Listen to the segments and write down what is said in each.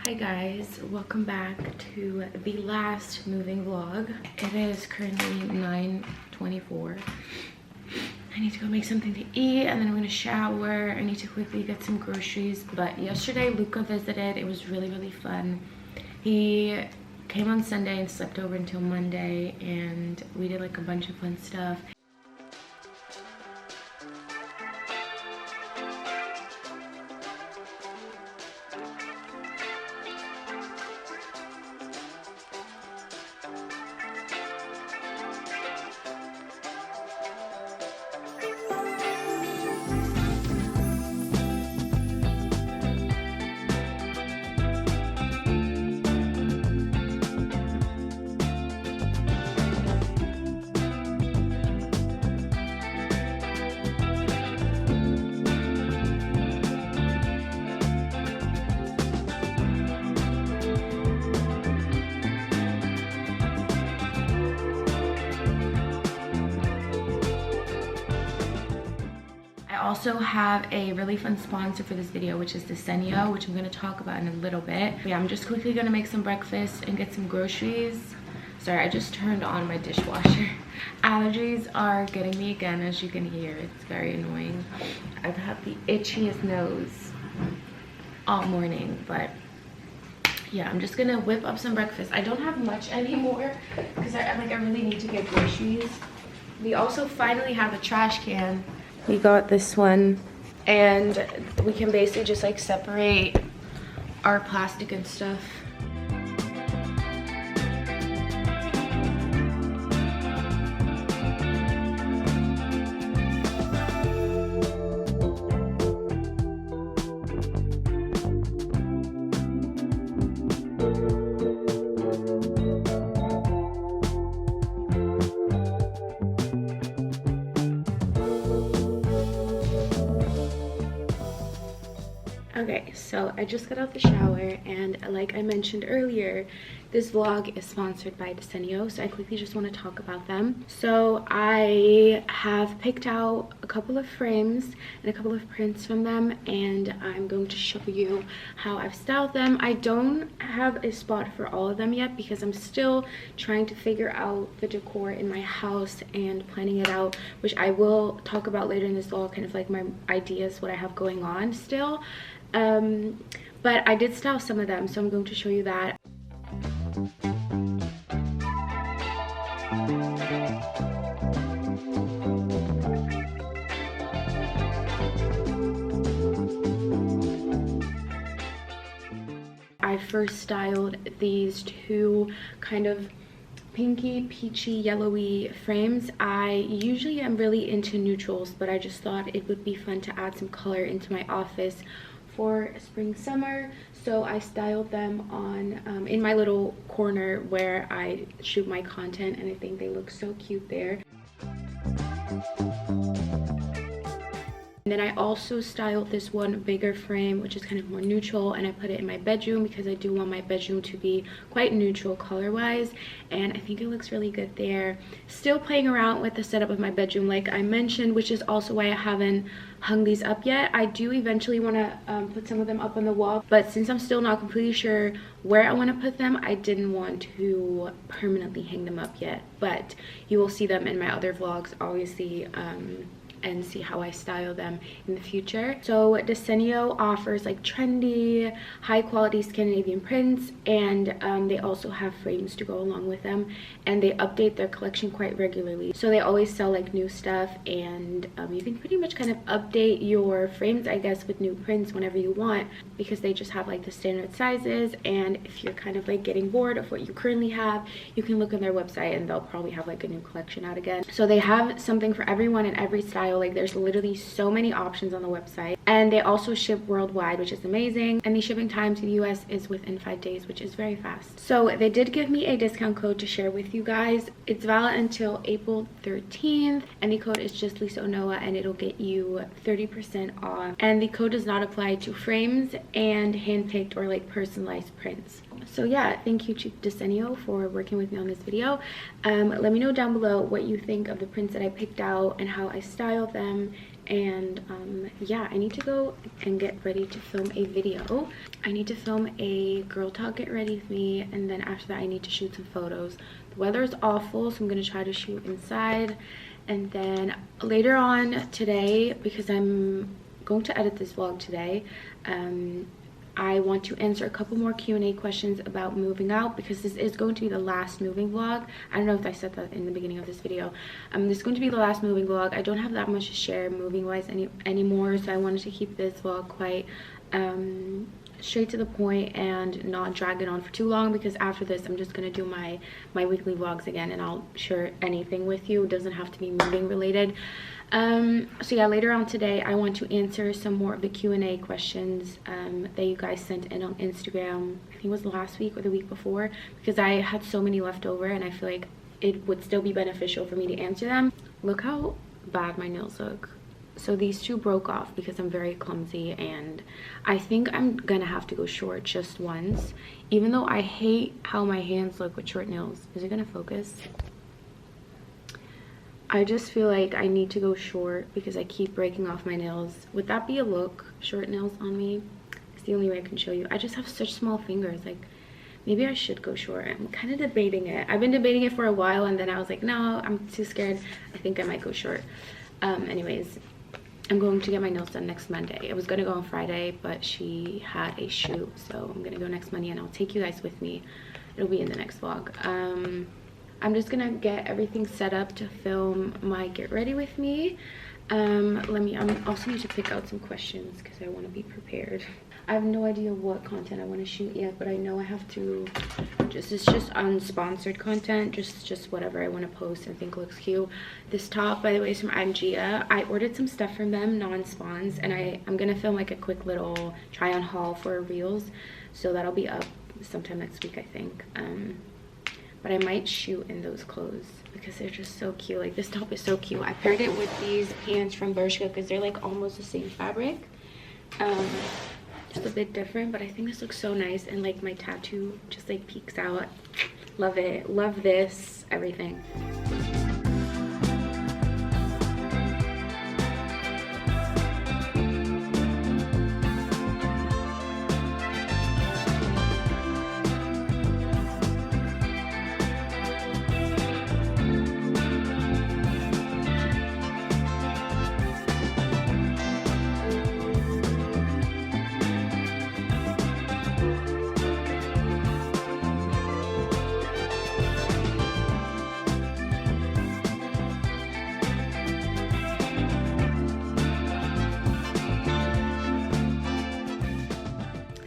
Hi guys, welcome back to the last moving vlog. It is currently 9:24. I need to go make something to eat and then I'm gonna shower. I need to quickly get some groceries. But yesterday Luca visited. It was really fun. He came on Sunday and slept over until Monday and we did like a bunch of fun stuff. I also have a really fun sponsor for this video, which is Descenio, which I'm going to talk about in a little bit. But yeah, I'm just quickly going to make some breakfast and get some groceries. Sorry, I just turned on my dishwasher. Allergies are getting me again, as you can hear. It's very annoying. I've had the itchiest nose all morning, but yeah, I'm just going to whip up some breakfast. I don't have much anymore because I really need to get groceries. We also finally have a trash can. We got this one and we can basically just like separate our plastic and stuff. Okay, so I just got out the shower and like I mentioned earlier, this vlog is sponsored by Descenio, so I quickly just want to talk about them. So I have picked out a couple of frames and a couple of prints from them and I'm going to show you how I've styled them. I don't have a spot for all of them yet because I'm still trying to figure out the decor in my house and planning it out, which I will talk about later in this vlog, kind of like my ideas, what I have going on still. But I did style some of them, so I'm going to show you that. I first styled these two kind of pinky, peachy, yellowy frames. I usually am really into neutrals, but I just thought it would be fun to add some color into my office for spring summer, so I styled them on in my little corner where I shoot my content, and I think they look so cute there. And then I also styled this one bigger frame, which is kind of more neutral, and I put it in my bedroom because I do want my bedroom to be quite neutral color wise, and I think it looks really good there. Still playing around with the setup of my bedroom like I mentioned, which is also why I haven't hung these up yet. I do eventually want to put some of them up on the wall, but since I'm still not completely sure where I want to put them, I didn't want to permanently hang them up yet. But you will see them in my other vlogs, obviously, and see how I style them in the future. So Descenio offers like trendy, high quality Scandinavian prints, and they also have frames to go along with them, and they update their collection quite regularly. So they always sell like new stuff, and you can pretty much kind of update your frames, I guess, with new prints whenever you want, because they just have like the standard sizes. And if you're kind of like getting bored of what you currently have, you can look on their website and they'll probably have like a new collection out again. So they have something for everyone and every style. Like there's literally so many options on the website, and they also ship worldwide, which is amazing, and the shipping time to the US is within 5 days, which is very fast. So they did give me a discount code to share with you guys. It's valid until April 13th, and the code is just LisaOnoa, and it'll get you 30% off. And the code does not apply to frames and handpicked or like personalized prints. So yeah, thank you to Descenio for working with me on this video. Let me know down below what you think of the prints that I picked out and how I styled them, And yeah, I need to go and get ready to film a video. I need to film a girl talk get ready with me, and then after that I need to shoot some photos. The weather is awful, so I'm gonna try to shoot inside. And then later on today, because I'm going to edit this vlog today, I want to answer a couple more Q&A questions about moving out, because this is going to be the last moving vlog. I don't know if I said that in the beginning of this video. This is going to be the last moving vlog. I don't have that much to share moving wise anymore, so I wanted to keep this vlog quite straight to the point and not drag it on for too long, because after this I'm just gonna do my weekly vlogs again, and I'll share anything with you. It doesn't have to be moving related. So yeah, later on today I want to answer some more of the Q&A questions that you guys sent in on Instagram. I think it was last week or the week before, because I had so many left over and I feel like it would still be beneficial for me to answer them. Look how bad my nails look. So these two broke off because I'm very clumsy, and I think I'm gonna have to go short just once, even though I hate how my hands look with short nails. Is it gonna focus? I just feel like I need to go short because I keep breaking off my nails. Would that be a look? Short nails on me? It's the only way I can show you. I just have such small fingers. Like, maybe I should go short. I'm kind of debating it. I've been debating it for a while, and then I was like, no, I'm too scared. I think I might go short. Anyways, I'm going to get my nails done next Monday. I was gonna go on Friday, but she had a shoot, so I'm gonna go next Monday, and I'll take you guys with me. It'll be in the next vlog. I'm just gonna get everything set up to film my get ready with me. I also need to pick out some questions because I want to be prepared. I have no idea what content I want to shoot yet, but I know I have to it's just unsponsored content, just whatever I want to post and think looks cute. This top, by the way, is from Angia. I ordered some stuff from them, non-spons, and I'm gonna film like a quick little try on haul for reels, so that'll be up sometime next week, I think. But I might shoot in those clothes because they're just so cute. Like, this top is so cute. I paired it with these pants from Bershka because they're like almost the same fabric, just a bit different, but I think this looks so nice. And like my tattoo just like peeks out. Love it. Love this, everything.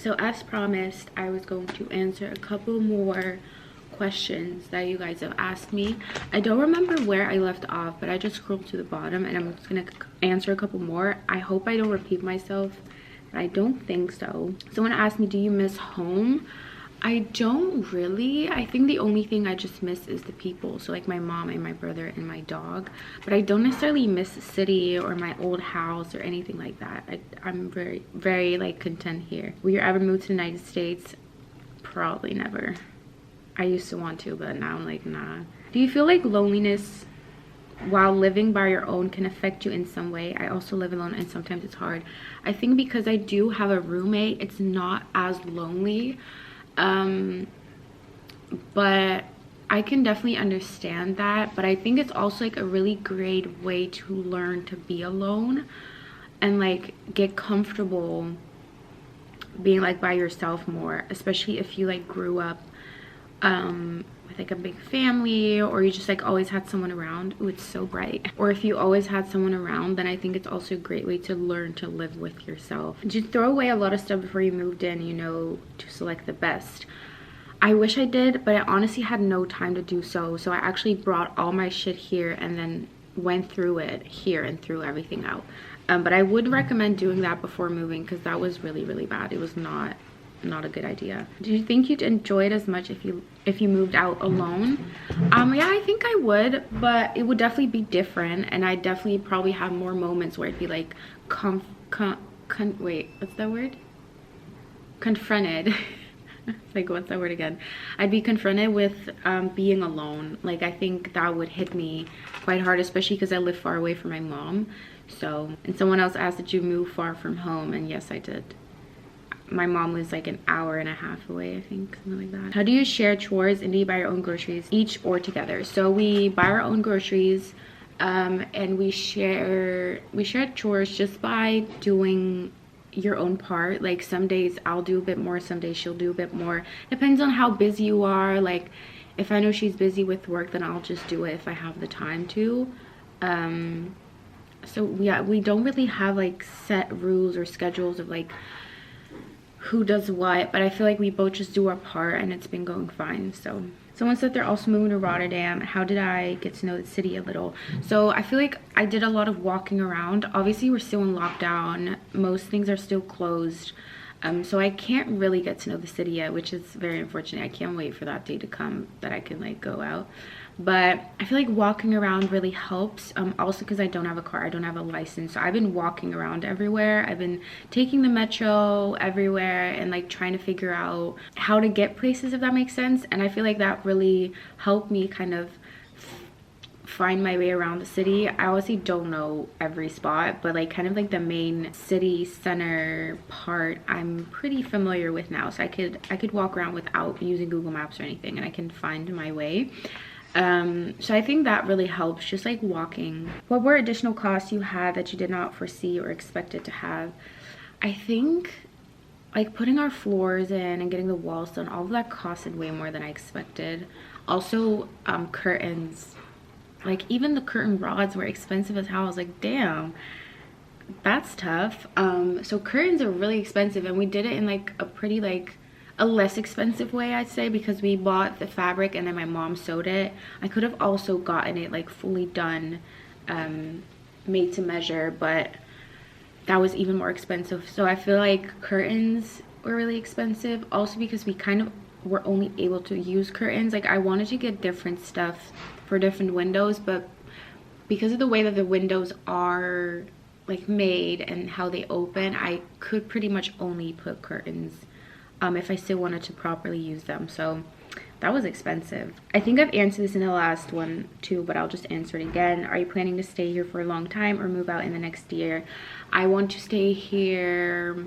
So as promised, I was going to answer a couple more questions that you guys have asked me. I don't remember where I left off, but I just scrolled to the bottom, and I'm just gonna answer a couple more. I hope I don't repeat myself, but I don't think so. Someone asked me, do you miss home? I don't really. I think the only thing I just miss is the people, so like my mom and my brother and my dog, but I don't necessarily miss the city or my old house or anything like that. I'm very like content here. Will you ever move to the United States? Probably never. I used to want to, but now I'm like, nah. Do you feel like loneliness while living by your own can affect you in some way? I also live alone and sometimes it's hard. I think because I do have a roommate, it's not as lonely. But I can definitely understand that. But I think it's also like a really great way to learn to be alone and like get comfortable being like by yourself more, especially if you like grew up with like a big family, or you just like always had someone around. Ooh, it's so bright. Or if you always had someone around, then I think it's also a great way to learn to live with yourself. Did you throw away a lot of stuff before you moved in, you know, to select the best? I wish I did, but I honestly had no time to do so. So I actually brought all my shit here and then went through it here and threw everything out. But I would recommend doing that before moving, because that was really bad. It was not a good idea. Do you think you'd enjoy it as much if you moved out alone? Yeah, I think I would, but it would definitely be different, and I definitely probably have more moments where it'd be like wait, what's that word? Confronted. It's like, what's that word again? I'd be confronted with being alone. Like, I think that would hit me quite hard, especially because I live far away from my mom. So, and someone else asked, did you move far from home? And yes, I did. My mom lives like an hour and a half away, I think, something like that. How do you share chores, and do you buy your own groceries each or together? So we buy our own groceries, and we share chores just by doing your own part. Like some days I'll do a bit more, some days she'll do a bit more. Depends on how busy you are. Like if I know she's busy with work, then I'll just do it if I have the time to. So yeah, we don't really have like set rules or schedules of like who does what, but I feel like we both just do our part and it's been going fine. So someone said they're also moving to Rotterdam. How did I get to know the city a little? So I feel like I did a lot of walking around. Obviously we're still in lockdown, most things are still closed, so I can't really get to know the city yet, which is very unfortunate. I can't wait for that day to come that I can like go out. But I feel like walking around really helps, also because I don't have a car, I don't have a license, so I've been walking around everywhere. I've been taking the metro everywhere and like trying to figure out how to get places, if that makes sense. And I feel like that really helped me kind of find my way around the city. I honestly don't know every spot, but like kind of like the main city center part I'm pretty familiar with now, so I could walk around without using Google Maps or anything, and I can find my way. So I think that really helps, just like walking. What were additional costs you had that you did not foresee or expected to have? I think like putting our floors in and getting the walls done, all of that costed way more than I expected. Also curtains, like even the curtain rods were expensive as hell. I was like, damn, that's tough. So curtains are really expensive, and we did it in like a pretty like a less expensive way, I'd say, because we bought the fabric and then my mom sewed it. I could have also gotten it like fully done, made to measure, but that was even more expensive. So I feel like curtains were really expensive, also because we kind of were only able to use curtains. Like I wanted to get different stuff for different windows, but because of the way that the windows are like made and how they open, I could pretty much only put curtains if I still wanted to properly use them. So that was expensive. I think I've answered this in the last one too, but I'll just answer it again. Are you planning to stay here for a long time or move out in the next year? I want to stay here.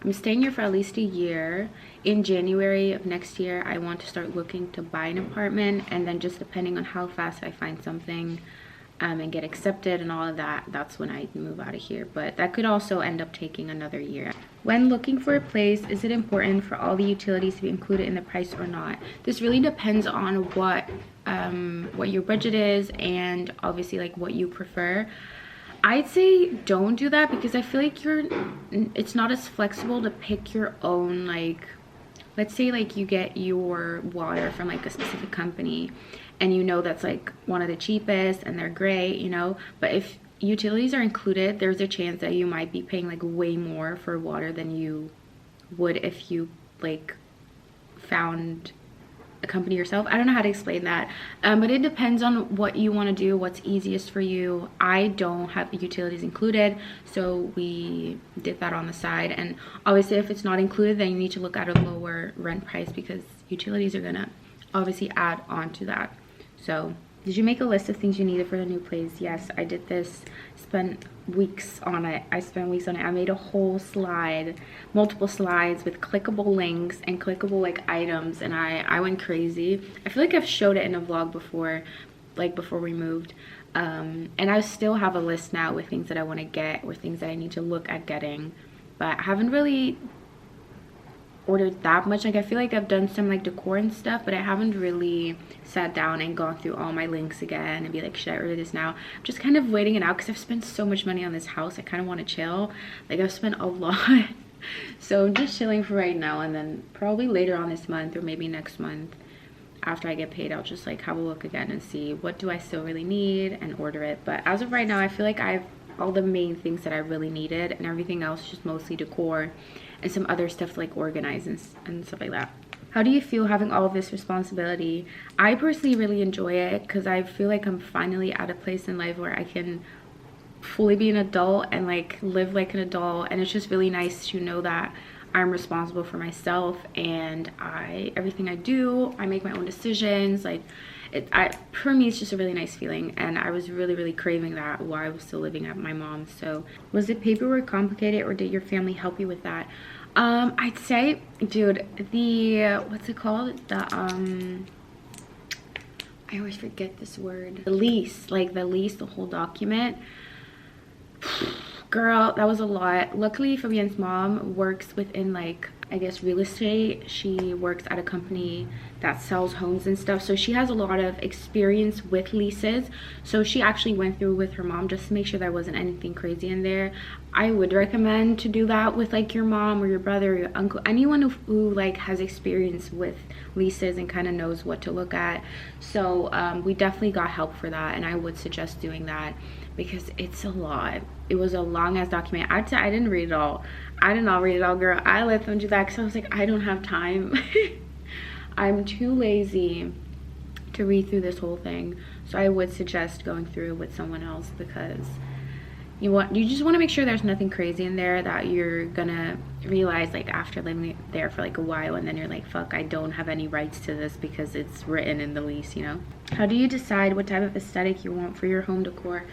I'm staying here for at least a year. In January of next year, I want to start looking to buy an apartment, and then just depending on how fast I find something and get accepted and all of that, that's when I move out of here. But that could also end up taking another year. When looking for a place, is it important for all the utilities to be included in the price or not? This really depends on what your budget is, and obviously like what you prefer. I'd say don't do that, because I feel like it's not as flexible to pick your own, like let's say like you get your water from like a specific company and you know that's like one of the cheapest and they're great, you know, but if utilities are included, there's a chance that you might be paying like way more for water than you would if you like found a company yourself. I don't know how to explain that, but it depends on what you want to do, what's easiest for you. I don't have the utilities included, so we did that on the side. And obviously if it's not included, then you need to look at a lower rent price, because utilities are gonna obviously add on to that. So did you make a list of things you needed for the new place? Yes, I did this. Spent weeks on it. I made a whole slide, multiple slides with clickable links and clickable like items, and I went crazy. I feel like I've showed it in a vlog before, like before we moved, and I still have a list now with things that I want to get or things that I need to look at getting, but I haven't really ordered that much. Like I feel like I've done some like decor and stuff, but I haven't really sat down and gone through all my links again and be like, should I order this now? I'm just kind of waiting it out because I've spent so much money on this house. I kind of want to chill. Like I've spent a lot. So I'm just chilling for right now, and then probably later on this month or maybe next month after I get paid, I'll just like have a look again and see what do I still really need and order it. But as of right now, I feel like I have all the main things that I really needed, and everything else just mostly decor and some other stuff like organize and stuff like that. How do you feel having all of this responsibility? I personally really enjoy it because I feel like I'm finally at a place in life where I can fully be an adult and like live like an adult, and it's just really nice to know that I'm responsible for myself, and everything I do, I make my own decisions. Like for me, it's just a really nice feeling, and I was really craving that while I was still living at my mom's. So was the paperwork complicated, or did your family help you with that? I'd say, dude, the what's it called, the I always forget this word, the lease, like the lease, the whole document. Girl, that was a lot. Luckily, Fabienne's mom works within, like, I guess, real estate. She works at a company that sells homes and stuff, so she has a lot of experience with leases. So she actually went through with her mom just to make sure there wasn't anything crazy in there. I would recommend to do that with, like, your mom or your brother or your uncle, anyone who like has experience with leases and kind of knows what to look at. So we definitely got help for that, and I would suggest doing that because it's a lot. It was a long ass document. I'd say I didn't read it all. I did not read it all, girl. I let them do that because I was like, I don't have time. I'm too lazy to read through this whole thing. So I would suggest going through with someone else, because you just want to make sure there's nothing crazy in there that you're gonna realize like after living there for like a while, and then you're like, fuck, I don't have any rights to this because it's written in the lease, you know? How do you decide what type of aesthetic you want for your home decor?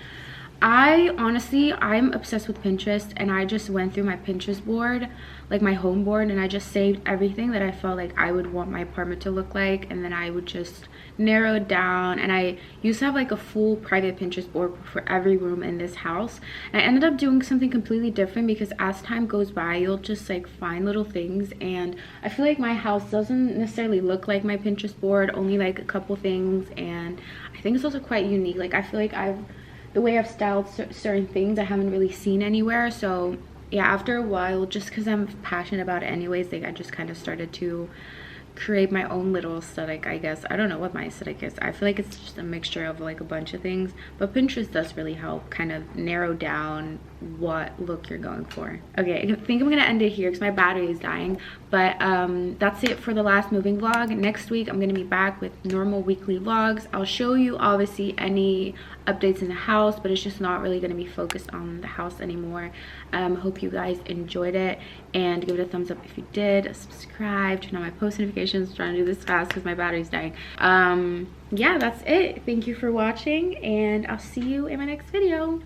I'm obsessed with Pinterest, and I just went through my Pinterest board, like my home board, and I just saved everything that I felt like I would want my apartment to look like, and then I would just narrow it down. And I used to have like a full private Pinterest board for every room in this house, and I ended up doing something completely different because as time goes by, you'll just like find little things, and I feel like my house doesn't necessarily look like my Pinterest board, only like a couple things, and I think it's also quite unique. Like I feel like the way I've styled certain things I haven't really seen anywhere. So yeah, after a while, just because I'm passionate about it anyways, like I just kind of started to create my own little aesthetic, I guess. I don't know what my aesthetic is. I feel like it's just a mixture of like a bunch of things, but Pinterest does really help kind of narrow down what look you're going for. Okay, I think I'm gonna end it here because my battery is dying, but that's it for the last moving vlog. Next week I'm gonna be back with normal weekly vlogs. I'll show you obviously any updates in the house, but it's just not really going to be focused on the house anymore. Hope you guys enjoyed it, and give it a thumbs up if you did. Subscribe, turn on my post notifications. I'm trying to do this fast because my battery's dying. Yeah, that's it. Thank you for watching, and I'll see you in my next video.